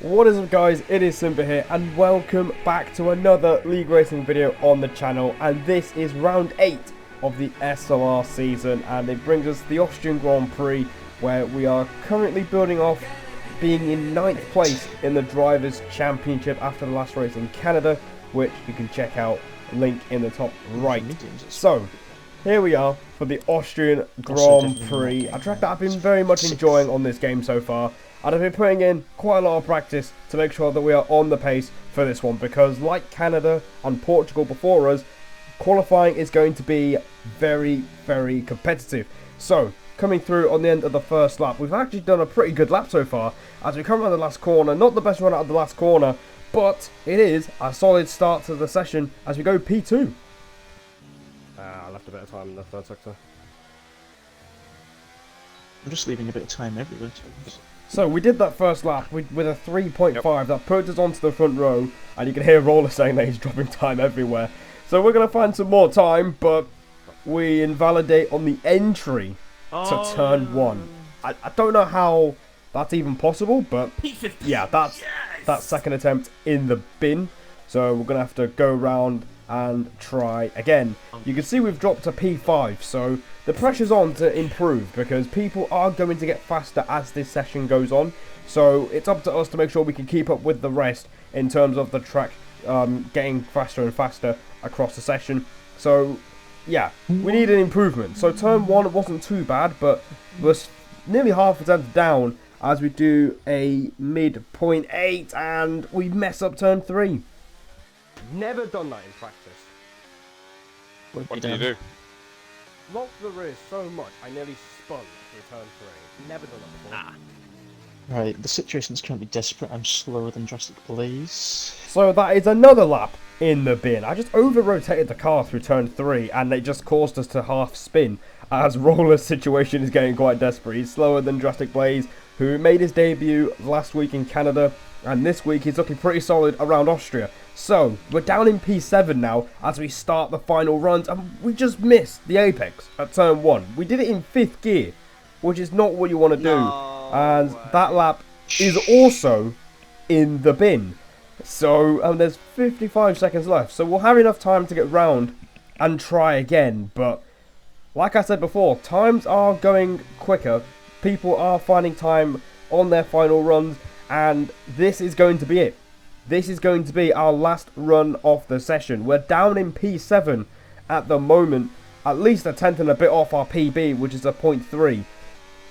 What is up guys, it is Simba here and welcome back to another League Racing video on the channel, and this is round 8 of the SLR season and it brings us the Austrian Grand Prix where we are currently building off being in 9th place in the Drivers' Championship after the last race in Canada, which you can check out, link in the top right. So, here we are for the Austrian Grand Prix, a track that I've been very much enjoying on this game so far. And I've been putting in quite a lot of practice to make sure that we are on the pace for this one, because like Canada and Portugal before us, qualifying is going to be very, very competitive. So, coming through on the end of the first lap, we've actually done a pretty good lap so far as we come around the last corner. Not the best run out of the last corner, but it is a solid start to the session as we go P2. I left a bit of time in the third sector. I'm just leaving a bit of time everywhere. So we did that first lap with a 3.5 that put us onto the front row, and you can hear Roller saying that he's dropping time everywhere. So we're going to find some more time, but we invalidate on the entry to turn 1. I don't know how that's even possible, but yeah, that's that second attempt in the bin. So we're going to have to go around and try again. You can see we've dropped to P5, so the pressure's on to improve because people are going to get faster as this session goes on. So it's up to us to make sure we can keep up with the rest in terms of the track getting faster and faster across the session. So yeah, we need an improvement. So turn 1 wasn't too bad, but was nearly half a tenth down as we do a mid 0.8 and we mess up turn 3. Never done that in practice. What do you do? Locked the rear so much, I nearly spun through turn 3. Never done that before. Right, the situation's currently desperate. I'm slower than Drastic Blaze. So that is another lap in the bin. I just over-rotated the car through turn 3 and it just caused us to half spin as Roller's situation is getting quite desperate. He's slower than Drastic Blaze, who made his debut last week in Canada, and this week he's looking pretty solid around Austria. So, we're down in P7 now as we start the final runs, and we just missed the apex at turn 1. We did it in 5th gear, which is not what you want to do. And that lap is also in the bin. So, there's 55 seconds left. So, we'll have enough time to get round and try again. But, like I said before, times are going quicker. People are finding time on their final runs, and this is going to be it. This is going to be our last run of the session. We're down in P7 at the moment, at least a tenth and a bit off our PB, which is a 0.3.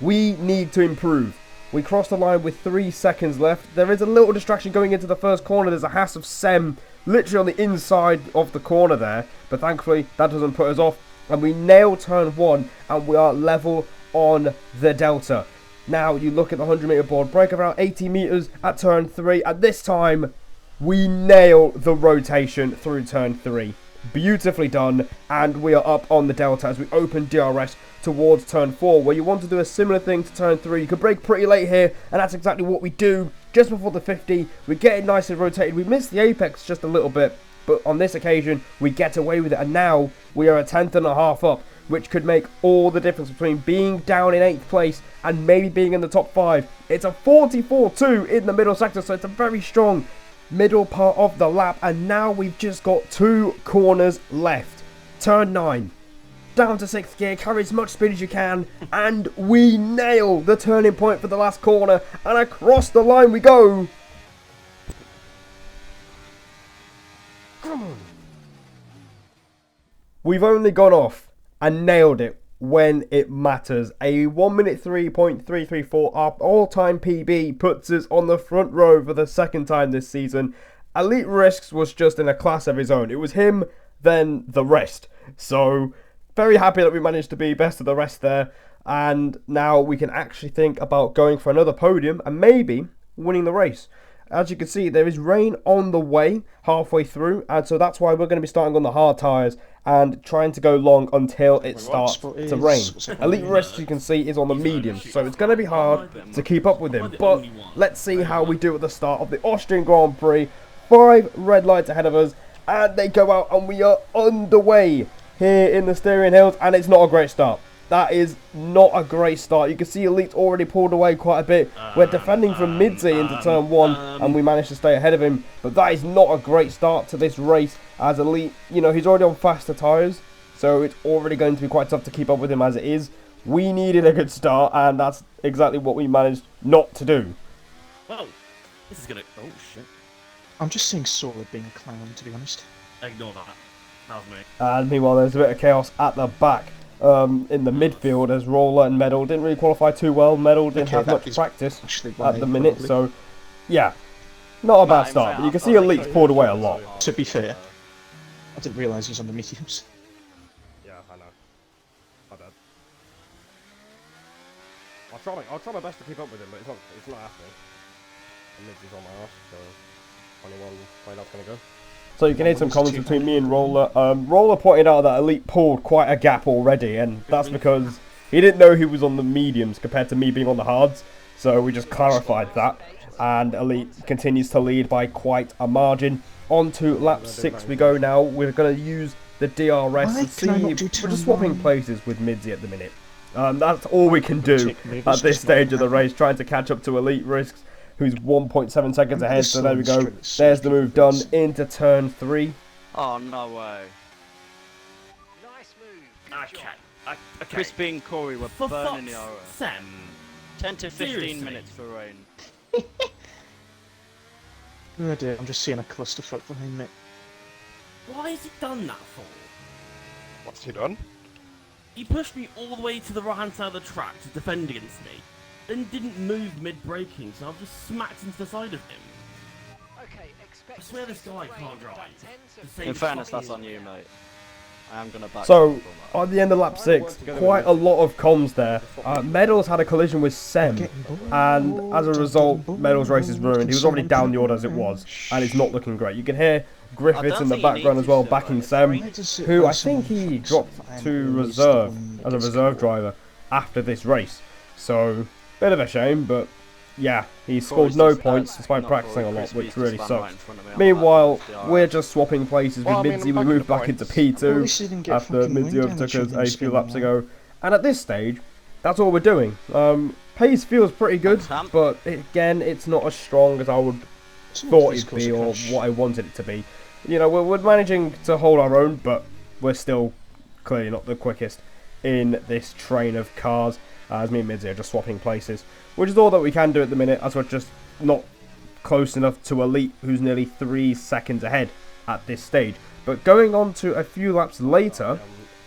We need to improve. We crossed the line with 3 seconds left. There is a little distraction going into the first corner. There's a Haas of Sem literally on the inside of the corner there, but thankfully that doesn't put us off. And we nail turn 1 and we are level on the Delta. Now you look at the 100 meter board, break around 80 meters at turn 3, and this time we nail the rotation through turn 3. Beautifully done, and we are up on the Delta as we open DRS towards turn 4, where you want to do a similar thing to turn 3. You could brake pretty late here, and that's exactly what we do. Just before the 50, we get it nicely rotated. We missed the apex just a little bit, but on this occasion, we get away with it, and now we are a tenth and a half up, which could make all the difference between being down in 8th place and maybe being in the top 5. It's a 44.2 in the middle sector, so it's a very strong middle part of the lap, and now we've just got 2 corners left. Turn 9. Down to 6th gear, carry as much speed as you can, and we nail the turning point for the last corner, and across the line we go. We've only gone off and nailed it when it matters. A 1 minute 3.334, our all-time PB, puts us on the front row for the second time this season. Elite Risks was just in a class of his own. It was him, then the rest. So, very happy that we managed to be best of the rest there. And now we can actually think about going for another podium and maybe winning the race. As you can see, there is rain on the way halfway through, and so that's why we're going to be starting on the hard tyres and trying to go long until it starts to rain. Elite Rest, you can see, is on the medium, so it's going to be hard to keep up with him. But let's see how we do at the start of the Austrian Grand Prix. 5 red lights ahead of us, and they go out, and we are underway here in the steering hills, and it's not a great start. That is not a great start. You can see Elite's already pulled away quite a bit. We're defending from Midzi into turn 1, and we managed to stay ahead of him. But that is not a great start to this race, as Elite, you know, he's already on faster tyres, so it's already going to be quite tough to keep up with him as it is. We needed a good start, and that's exactly what we managed not to do. Whoa, this is gonna. Oh shit! I'm just seeing Sora being a clown, to be honest. Ignore that. That was me. And meanwhile, there's a bit of chaos at the back. In the midfield, as Roller and Medal didn't really qualify too well. Medal didn't have much practice at the minute, so yeah, not a bad start. But you can see Elite's pulled away a lot. To be fair, I didn't realise he was on the mediums. Yeah, I know. My bad. I'll try my best to keep up with him, but it's not happening. And Midge is on my ass, so only one way that's gonna go. So you can hear some comments between me and Roller. Roller pointed out that Elite pulled quite a gap already, and that's because he didn't know he was on the mediums compared to me being on the hards. So we just clarified that, and Elite continues to lead by quite a margin. On to lap 6 we go now. We're going to use the DRS and see. We're just swapping places with Midzi at the minute. That's all we can do at this stage of the race, trying to catch up to Elite Risks, who's 1.7 seconds ahead. So there we go. There's the move done into turn 3. Oh, no way. Nice move. Okay. Crispy and Corey were For burning the fuck's aura. sake. 10 to 15 Seriously? minutes for rain. Oh dear, I'm just seeing a clusterfuck behind me. Why has he done that for? What's he done? He pushed me all the way to the right hand side of the track to defend against me, then didn't move mid-braking, so I've just smacked into the side of him. Okay, expect I swear this guy can't drive. The same In fairness, fucking that's on you, mate. I am gonna back So, you on at the end of lap 6, quite a lot of comms there. Medals had a collision with Sem, and as a result, Medals' race is ruined. He was already down the order as it was, and it's not looking great. You can hear Griffiths in the background as well, backing Sem, who I think he dropped to reserve as a reserve driver after this race. So, bit of a shame, but yeah, he scored no points despite practicing a lot, which really sucks. Meanwhile, we're just swapping places with Midzi. We moved back into P2 after Midzi overtook us a few laps ago. And at this stage, that's all we're doing. Pace feels pretty good, but again, it's not as strong as I would thought it'd be or what I wanted it to be. You know, we're managing to hold our own, but we're still clearly not the quickest in this train of cars, as me and Midzi are just swapping places, which is all that we can do at the minute, as we're just not close enough to Elite, who's nearly 3 seconds ahead at this stage. But going on to a few laps later,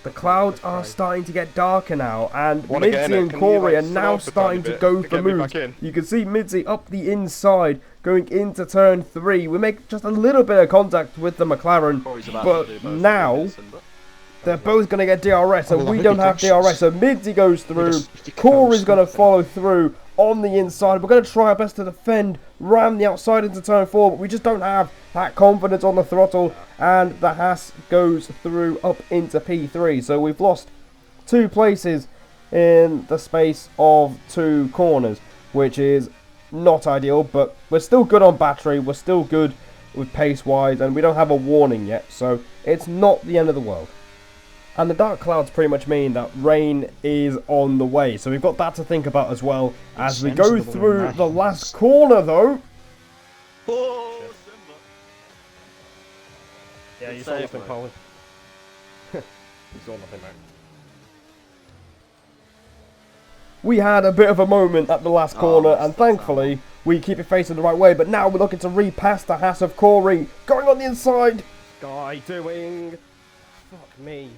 the clouds are starting to get darker now, and Midzi and Corey are now starting to go for moves. You can see Midzi up the inside, going into turn 3. We make just a little bit of contact with the McLaren, but now they're both going to get DRS, and we don't have DRS, so Midzi goes through, Corey's going to follow through on the inside. We're going to try our best to defend, ram the outside into turn 4, but we just don't have that confidence on the throttle, and the Haas goes through up into P3. So we've lost 2 places in the space of 2 corners, which is not ideal, but we're still good on battery, we're still good with pace-wise, and we don't have a warning yet, so it's not the end of the world. And the dark clouds pretty much mean that rain is on the way. So we've got that to think about as well as we go through the last corner, though. Oh, Simba. Yeah, you saw nothing, Colin. You saw nothing, mate. We had a bit of a moment at the last corner, and thankfully we keep it facing the right way. But now we're looking to repass the Haas of Corey, going on the inside. Guy doing. Fuck me.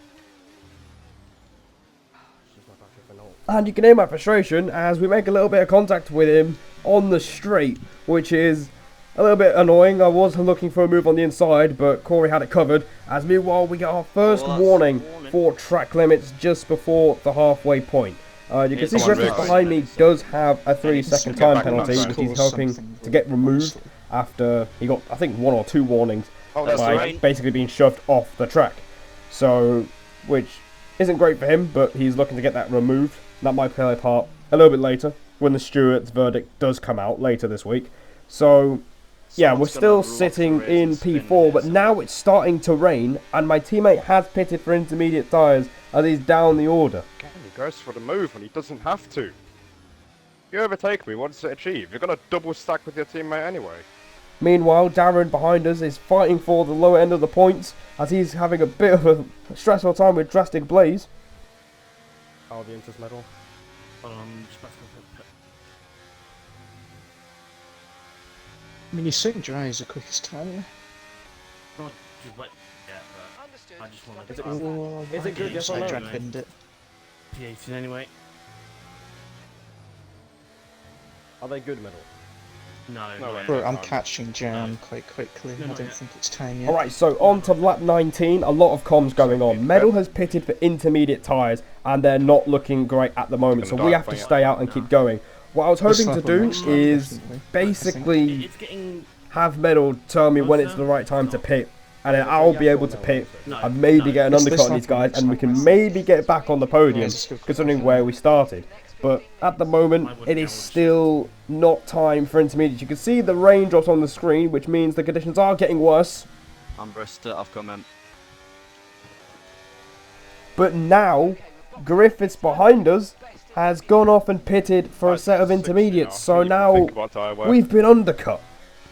And you can hear my frustration as we make a little bit of contact with him on the straight, which is a little bit annoying. I was looking for a move on the inside, but Corey had it covered. As meanwhile, we get our first warning for track limits just before the halfway point. You can see Griffiths behind me does have a 3-second time penalty, which he's hoping to get removed after he got, I think, 1 or 2 warnings by basically being shoved off the track. So, which isn't great for him, but he's looking to get that removed. That might play a part a little bit later when the Stewart's verdict does come out later this week. So, Yeah, we're Someone's still gonna sitting lock the race in and spin P4, here, but so- now it's starting to rain, and my teammate has pitted for intermediate tyres as he's down the order. Again, he goes for the move when he doesn't have to. If you overtake me, what does it achieve? You're gonna double stack with your teammate anyway. Meanwhile, Darren behind us is fighting for the lower end of the points as he's having a bit of a stressful time with Drastic Blaze. Oh, the Inters medal. Just back to the pit. I mean, you soon dry as the quickest time. God, just wait. Yeah, but Understood. I just wanted Is to it- pass Oh, Is it good, yes or I no? drag binned it. P18 anyway. Are they good medal? No, No no, way. Bro, I'm No. catching Jam quite quickly. No, I not don't yet. think it's time yet. Alright, so on to lap 19, a lot of comms going on. Medal has pitted for intermediate tyres, and they're not looking great at the moment, so Gonna we die have to playing stay out and keep going. What I was This hoping to lap will do next lap, is definitely, basically It's getting... have Medal tell me when it's the right time to pit, and then I'll be able to pit No, and maybe no. get an This undercut on lap these guys, will and we next can lap. maybe get back on the podium, Let's go. considering where we started. But at the moment, it is still not time for intermediate. You can see the raindrops on the screen, which means the conditions are getting worse. I'm Bristol, I've come in. But now, Griffiths behind us has gone off and pitted for a set of 60 intermediates. So You can now think about tyre wear. we've been undercut,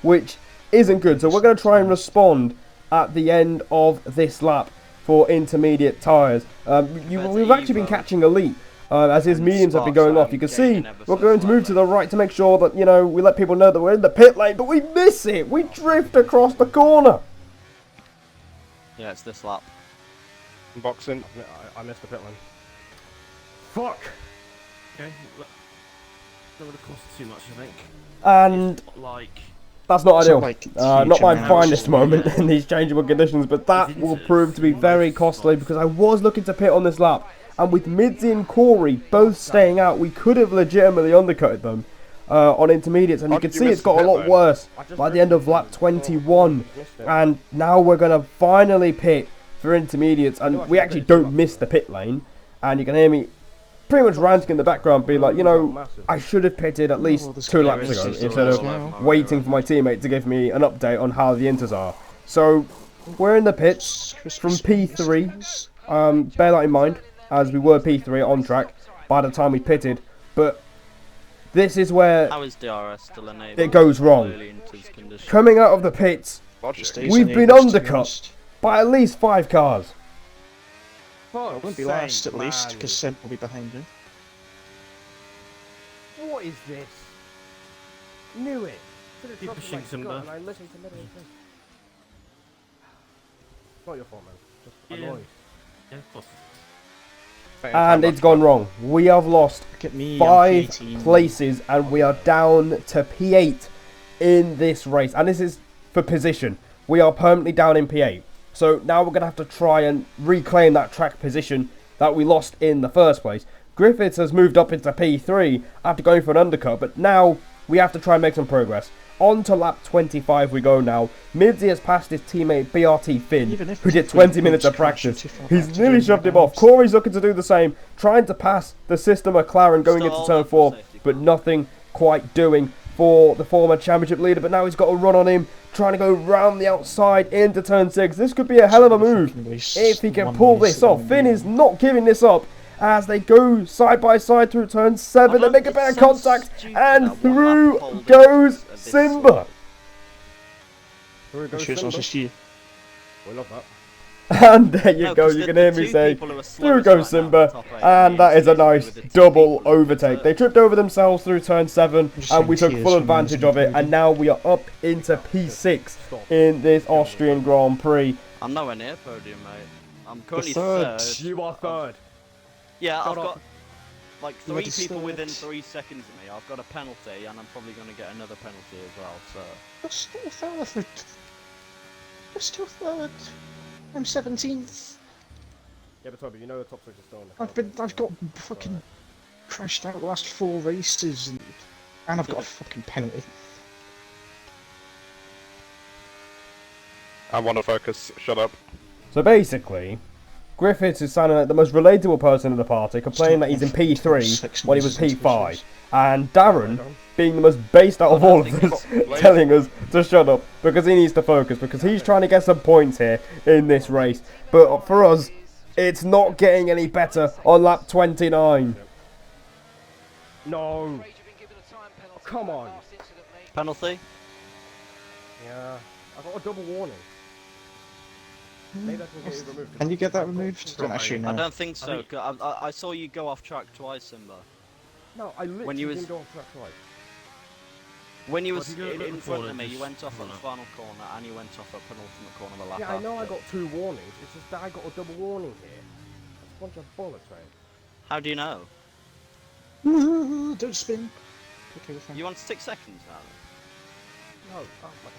which isn't good. So we're going to try and respond at the end of this lap for intermediate tyres. We've actually been catching a lead. As his And mediums have been Sparks going off, are you can see gaining ever we're so going to move to the right to make sure that, you know, we let people know that we're in the pit lane, but we miss it. We drift across the corner. Yeah, it's this lap. Boxing. I missed the pit lane. Fuck. Okay, look, that would have cost too much, I think. And Like, that's not So, ideal. like, Not huge my amounts finest of- moment in these changeable conditions, but that will prove to be very costly because I was looking to pit on this lap, and with Midzi and Corey both staying out, we could have legitimately undercutted them on intermediates, and How you can did you see miss it's got a the pit lot lane? worse by the end of lap 21, and now we're going to finally pit for intermediates, and we actually don't miss the pit lane, and you can hear me pretty much ranting in the background, being like, you know, I should have pitted at least 2 laps ago instead of waiting for my teammate to give me an update on how the inters are. So we're in the pits from P3. Bear that in mind, as we were P3 on track by the time we pitted, but this is where How is DRS still enabled? it goes wrong. Early into this condition? Coming out of the pits Logic. Stays We've in been English, to be undercut. honest. by at least 5 cars. I won't be last at least, because Sim will be behind you. What is this? Knew it. Keep pushing, Simba. I listened to middle of this. It's not your fault, man. Just Yeah. annoyed. yeah, of course. And it's gone wrong. We have lost Look at me, 5 I'm P18. places and we are down to P8 in this race. And this is for position. We are permanently down in P8. So now we're going to have to try and reclaim that track position that we lost in the first place. Griffiths has moved up into P3 after going for an undercut, but now we have to try and make some progress. On to lap 25 we go now. Midzi has passed his teammate BRT Finn, Even if who it's did a 20 free minutes of crash, practice. too far He's back to nearly join shoved the him off. bounds. Corey's looking to do the same, trying to pass the sister McLaren going into Stall turn up 4, safety but car. nothing quite doing for the former championship leader. But now he's got a run on him, trying to go round the outside into turn 6. This could be a hell of a move if he can pull this off. Finn is not giving this up as they go side by side through turn 7. They make a better contact, and through goes Simba. Here we go, I'm sure it's not Simba. just you. We love that. And there you go, you can hear me say, through goes Simba, and that is a nice double overtake. They tripped over themselves through turn 7, and we took full advantage of it, and now we are up into P6 in this Austrian Grand Prix. I'm nowhere near podium, mate. I'm currently third. third. You are third. Yeah, I've Shut up. got like You're 3 just people third. within 3 seconds of me. I've got a penalty, and I'm probably going to get another penalty as well. So You're still third. You're still third. I'm 17th. Yeah, but Toby, you know the top 6 is still in the I've got fucking crashed out the last 4 races, and I've got a fucking penalty. I want to focus. Shut up. So basically, Griffiths is sounding like the most relatable person in the party, complaining that he's in P3 when he was P5. And Darren, being the most based out of all of us, telling us to shut up because he needs to focus, because he's trying to get some points here in this race. But for us, it's not getting any better on lap 29. No. Come on. Penalty? Yeah. I got a double warning. Maybe I can get it removed. Can you get that removed? I don't actually know. I don't think so. 'Cause I saw you go off track twice, Simba. No, I literally When you was- didn't go off track twice. When you Well, was if you go a bit in before, front of me, just you went off run at the up. final corner and you went off at penultimate corner of the lap Yeah, I know I after. got 2 warnings. It's just that I got a double warning here. That's a bunch of bollocks, mate. How do you know? Don't spin. Okay, we're fine. You want 6 seconds now? No, oh my.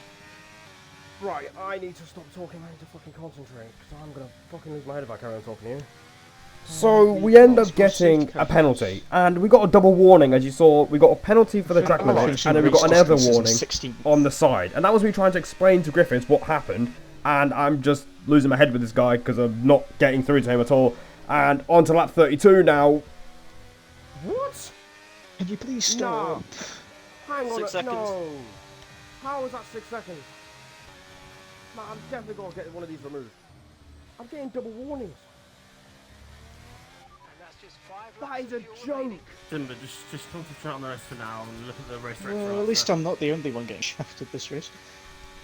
Right, I need to stop talking. I need to fucking concentrate, because I'm gonna fucking lose my head if I carry on talking to you. So we end up getting a penalty, and we got a double warning, as you saw. We got a penalty for the track limit, and then we got another warning on the side. And that was me trying to explain to Griffiths what happened, and I'm just losing my head with this guy because I'm not getting through to him at all. And on to lap 32 now. What? Can you please stop? Hang on 6 seconds. No. How is that 6 seconds? Man, I'm definitely gonna get one of these removed. I'm getting double warnings. And that's just 5 That laps is of a fuel remaining. joke. Simba, just concentrate on the rest for now and look at the race Well, director at least after. I'm not the only one getting shafted this race.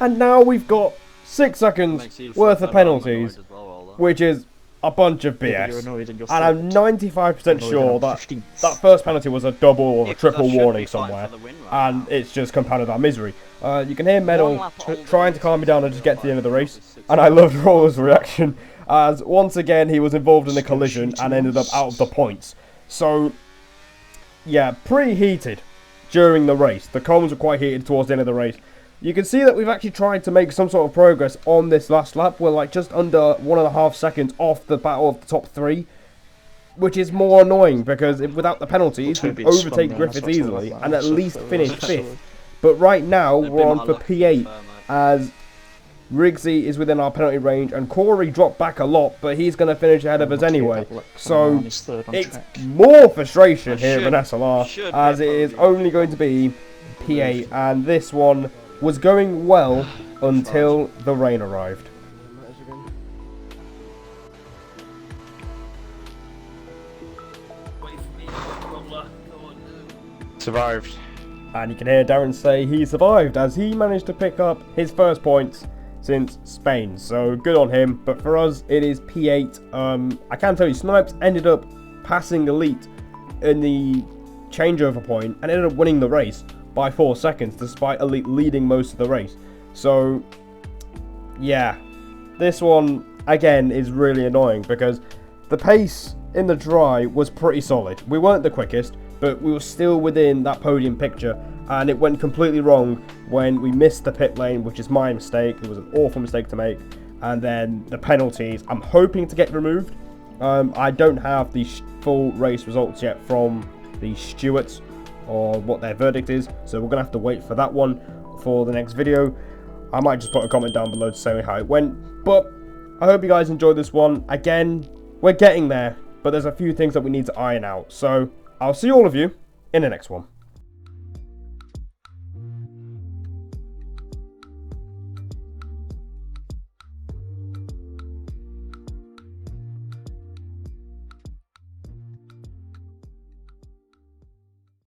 And now we've got 6 seconds Makes you worth feel of better, I'm penalties, annoyed as well, Ola. which is a bunch of Yeah, but BS. you're annoyed and you're And I'm 95% Annoyed sure and I'm that 15th. that first penalty was a double or Yeah, a 'cause I triple should be warning fighting somewhere, for the win right and now. it's just compounded our misery. You can hear Medal One lap older trying to than calm me down and just get to the end of the race, Six and I loved Roller's reaction, as once again he was involved in a collision and ended up out of the points. So, yeah, pretty heated during the race. The comms were quite heated towards the end of the race. You can see that we've actually tried to make some sort of progress on this last lap. We're like just under 1.5 seconds off the battle of the top 3, which is more annoying because without the penalties, we'd overtake Griffiths easily and at least finish 5th. But right now, They've we're been on my for luck, to be P8 fair, mate. as Riggsy is within our penalty range and Corey dropped back a lot, but he's going to finish ahead of us anyway. So it's more frustration here in SLR should as be it is podium. only going to be P8, and this one was going well until the rain arrived. Wait for me, Roller. Go on. Survived. And you can hear Darren say he survived as he managed to pick up his first points since Spain. So good on him. But for us, it is P8. I can tell you, Snipes ended up passing Elite in the changeover point and ended up winning the race by 4 seconds, despite Elite leading most of the race. So yeah, this one again is really annoying because the pace in the dry was pretty solid. We weren't the quickest, but we were still within that podium picture, and it went completely wrong when we missed the pit lane, which is my mistake. It was an awful mistake to make. And then the penalties, I'm hoping to get removed. I don't have the full race results yet from the stewards or what their verdict is, so we're gonna have to wait for that one for the next video. I might just put a comment down below to say how it went, but I hope you guys enjoyed this one. Again, we're getting there, but there's a few things that we need to iron out. So I'll see all of you in the next one.